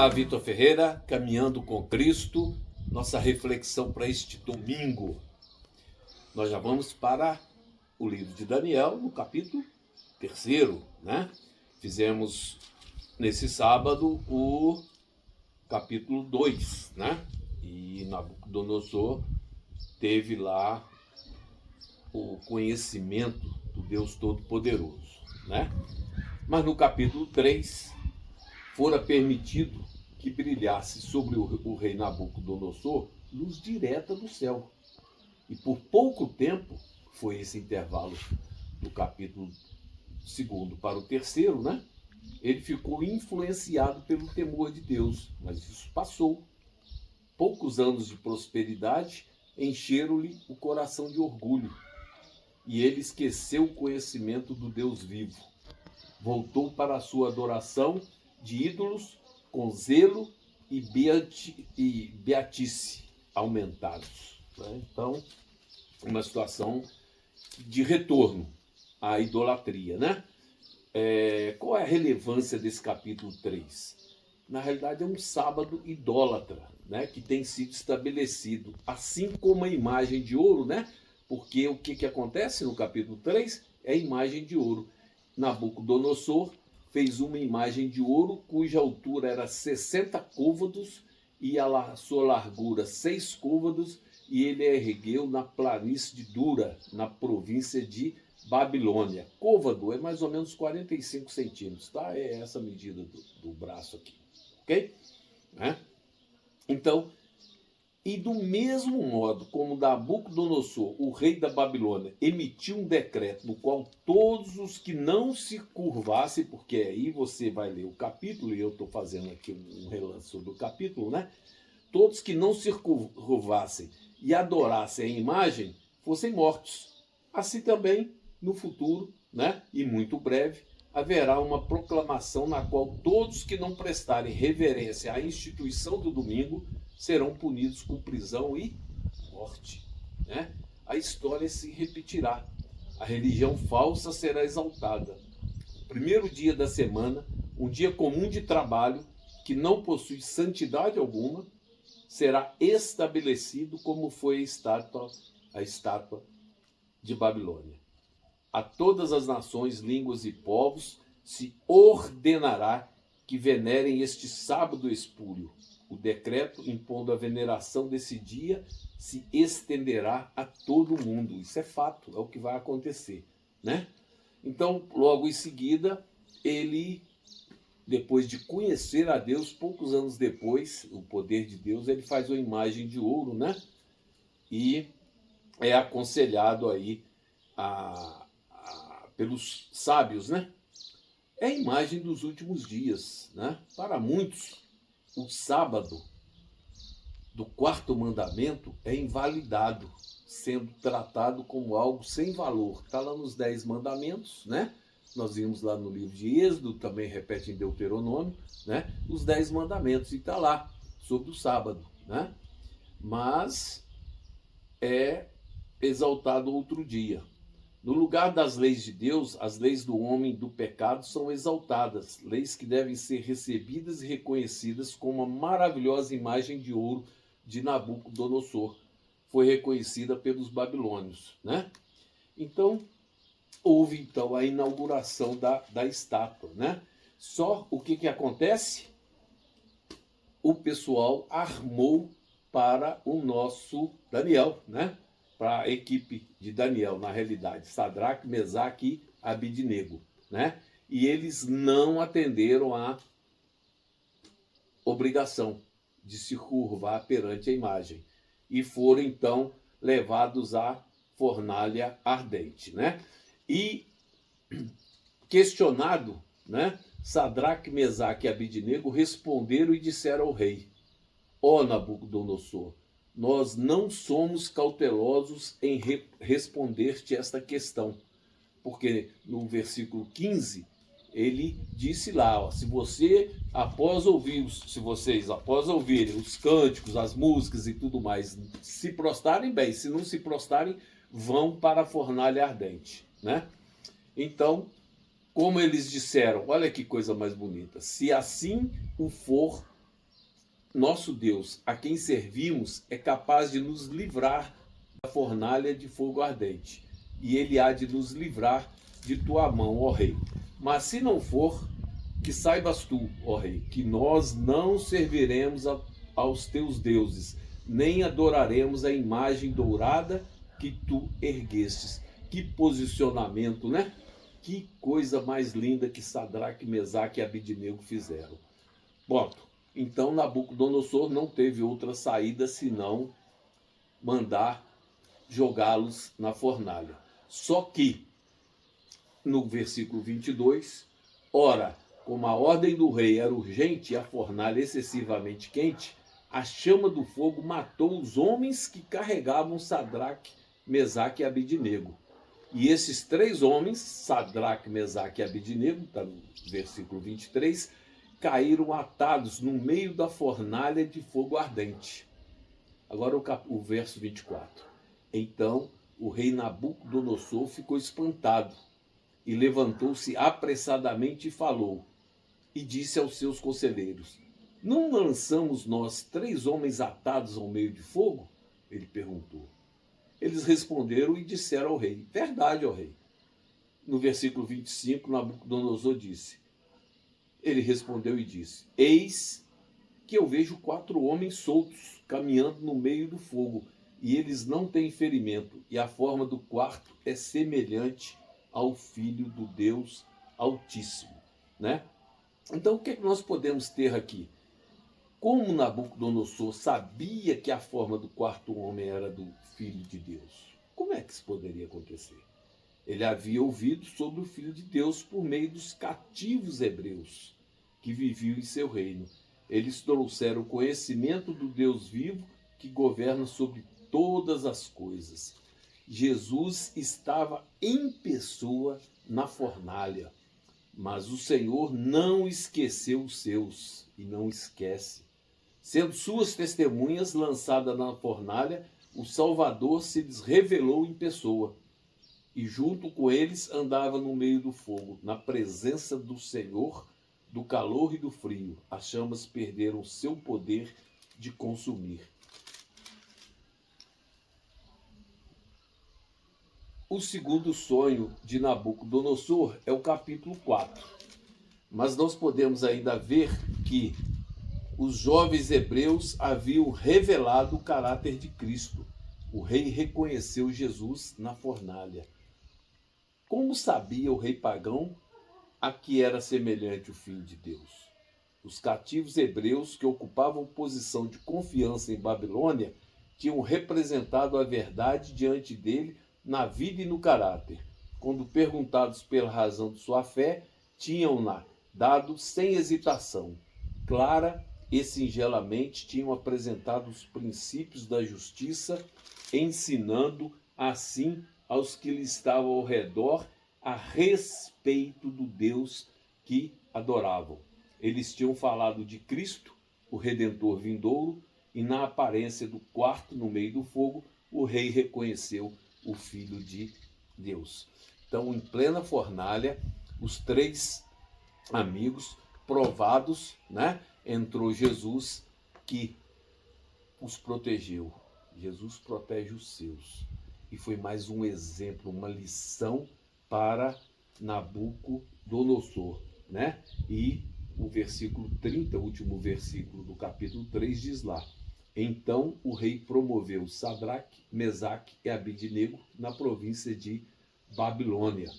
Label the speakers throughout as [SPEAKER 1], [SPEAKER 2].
[SPEAKER 1] Olá, Vitor Ferreira, caminhando com Cristo, nossa reflexão para este domingo. Nós já vamos para o livro de Daniel, no capítulo 3, né? Fizemos nesse sábado o capítulo 2, né? E Nabucodonosor teve lá o conhecimento do Deus Todo-Poderoso, né? Mas no capítulo 3 fora permitido que brilhasse sobre o rei Nabucodonosor luz direta do céu. E por pouco tempo, foi esse intervalo do capítulo 2 para o 3, né? Ele ficou influenciado pelo temor de Deus, mas isso passou. Poucos anos de prosperidade encheram-lhe o coração de orgulho, e ele esqueceu o conhecimento do Deus vivo. Voltou para a sua adoração de ídolos com zelo e beatice aumentados. Né? Então, uma situação de retorno à idolatria. Né? Qual é a relevância desse capítulo 3? Na realidade, é um sábado idólatra, né? Que tem sido estabelecido, assim como a imagem de ouro, né? Porque o que acontece no capítulo 3 é a imagem de ouro. Nabucodonosor fez uma imagem de ouro cuja altura era 60 côvados e a sua largura 6 côvados, e ele a ergueu na planície de Dura, na província de Babilônia. Côvado é mais ou menos 45 centímetros, tá? É essa medida do braço aqui, ok? Né? Então, e do mesmo modo como Nabucodonosor, o rei da Babilônia, emitiu um decreto no qual todos os que não se curvassem, porque aí você vai ler o capítulo, e eu estou fazendo aqui um relance sobre o capítulo, né? Todos que não se curvassem e adorassem a imagem fossem mortos. Assim também, no futuro, né? E muito breve, haverá uma proclamação na qual todos que não prestarem reverência à instituição do domingo serão punidos com prisão e morte. Né? A história se repetirá. A religião falsa será exaltada. O primeiro dia da semana, um dia comum de trabalho, que não possui santidade alguma, será estabelecido como foi a estátua de Babilônia. A todas as nações, línguas e povos se ordenará que venerem este sábado espúrio. O decreto impondo a veneração desse dia se estenderá a todo o mundo. Isso é fato, é o que vai acontecer, né? Então, logo em seguida, ele, depois de conhecer a Deus, poucos anos depois, o poder de Deus, ele faz uma imagem de ouro, né? E é aconselhado aí pelos sábios, né? É a imagem dos últimos dias, né? Para muitos, o sábado do 4º mandamento é invalidado, sendo tratado como algo sem valor. Está lá nos 10 mandamentos, né? Nós vimos lá no livro de Êxodo, também repete em Deuteronômio, né? Os 10 mandamentos, e está lá, sobre o sábado, né? Mas é exaltado outro dia. No lugar das leis de Deus, as leis do homem e do pecado são exaltadas, leis que devem ser recebidas e reconhecidas como a maravilhosa imagem de ouro de Nabucodonosor. Foi reconhecida pelos babilônios, né? Então, houve então a inauguração da estátua, né? Só o que acontece? O pessoal armou para o nosso Daniel, né? Para a equipe de Daniel, na realidade, Sadraque, Mesaque e Abidnego, né? E eles não atenderam à obrigação de se curvar perante a imagem e foram então levados à fornalha ardente, né? E questionado, né? Sadraque, Mesaque e Abidnego responderam e disseram ao rei: ó Nabucodonosor, nós não somos cautelosos em responder-te esta questão. Porque no versículo 15, ele disse lá, ó, se vocês após ouvirem os cânticos, as músicas e tudo mais, se prostrarem, bem, se não se prostrarem, vão para a fornalha ardente, né? Então, como eles disseram, olha que coisa mais bonita, se assim o for, nosso Deus, a quem servimos, é capaz de nos livrar da fornalha de fogo ardente, e ele há de nos livrar de tua mão, ó rei. Mas se não for, que saibas tu, ó rei, que nós não serviremos aos teus deuses, nem adoraremos a imagem dourada que tu erguestes. Que posicionamento, né? Que coisa mais linda que Sadraque, Mesaque e Abidnego fizeram. Ponto. Então Nabucodonosor não teve outra saída senão mandar jogá-los na fornalha. Só que, no versículo 22, ora, como a ordem do rei era urgente e a fornalha excessivamente quente, a chama do fogo matou os homens que carregavam Sadraque, Mesaque e Abidnego. E esses 3 homens, Sadraque, Mesaque e Abidnego, está no versículo 23, caíram atados no meio da fornalha de fogo ardente. Agora o verso 24. Então o rei Nabucodonosor ficou espantado e levantou-se apressadamente e falou, e disse aos seus conselheiros, não lançamos nós 3 homens atados ao meio de fogo? Ele perguntou. Eles responderam e disseram ao rei, verdade, ó rei. No versículo 25, Nabucodonosor disse, ele respondeu e disse, eis que eu vejo 4 homens soltos caminhando no meio do fogo, e eles não têm ferimento, e a forma do quarto é semelhante ao Filho do Deus Altíssimo, né? Então, o que é que nós podemos ter aqui? Como Nabucodonosor sabia que a forma do 4º homem era do Filho de Deus? Como é que isso poderia acontecer? Ele havia ouvido sobre o Filho de Deus por meio dos cativos hebreus que viviam em seu reino. Eles trouxeram o conhecimento do Deus vivo que governa sobre todas as coisas. Jesus estava em pessoa na fornalha, mas o Senhor não esqueceu os seus e não esquece. Sendo suas testemunhas lançadas na fornalha, o Salvador se lhes revelou em pessoa. E junto com eles andava no meio do fogo, na presença do Senhor, do calor e do frio. As chamas perderam seu poder de consumir. O segundo sonho de Nabucodonosor é o capítulo 4. Mas nós podemos ainda ver que os jovens hebreus haviam revelado o caráter de Cristo. O rei reconheceu Jesus na fornalha. Como sabia o rei pagão a que era semelhante o Filho de Deus? Os cativos hebreus que ocupavam posição de confiança em Babilônia tinham representado a verdade diante dele na vida e no caráter. Quando perguntados pela razão de sua fé, tinham-na dado sem hesitação. Clara e singelamente tinham apresentado os princípios da justiça, ensinando assim aos que lhe estavam ao redor a respeito do Deus que adoravam. Eles tinham falado de Cristo, o Redentor vindouro, e na aparência do quarto no meio do fogo, o rei reconheceu o Filho de Deus. Então, em plena fornalha, os 3 amigos provados, né? Entrou Jesus que os protegeu. Jesus protege os seus. E foi mais um exemplo, uma lição para Nabucodonosor, né? E o versículo 30, o último versículo do capítulo 3 diz lá: então o rei promoveu Sadraque, Mesaque e Abidnego na província de Babilônia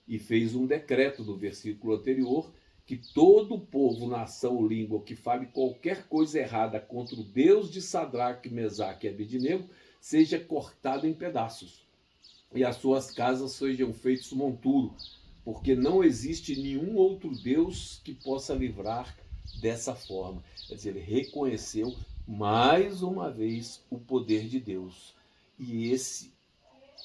[SPEAKER 1] e fez um decreto no versículo anterior que todo povo, nação, língua que fale qualquer coisa errada contra o Deus de Sadraque, Mesaque e Abidnego seja cortado em pedaços e as suas casas sejam feitos monturo, porque não existe nenhum outro Deus que possa livrar dessa forma. Quer dizer, ele reconheceu mais uma vez o poder de Deus. E esse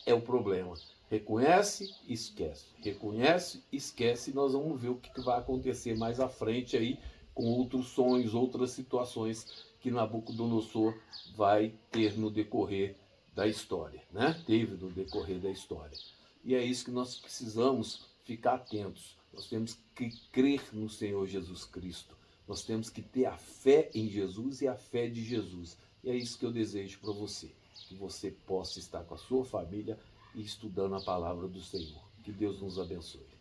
[SPEAKER 1] é o problema. Reconhece, esquece. Reconhece, esquece. E nós vamos ver o que vai acontecer mais à frente aí com outros sonhos, outras situações que Nabucodonosor vai ter no decorrer da história, né? Teve no decorrer da história. E é isso que nós precisamos ficar atentos. Nós temos que crer no Senhor Jesus Cristo. Nós temos que ter a fé em Jesus e a fé de Jesus. E é isso que eu desejo para você. Que você possa estar com a sua família e estudando a palavra do Senhor. Que Deus nos abençoe.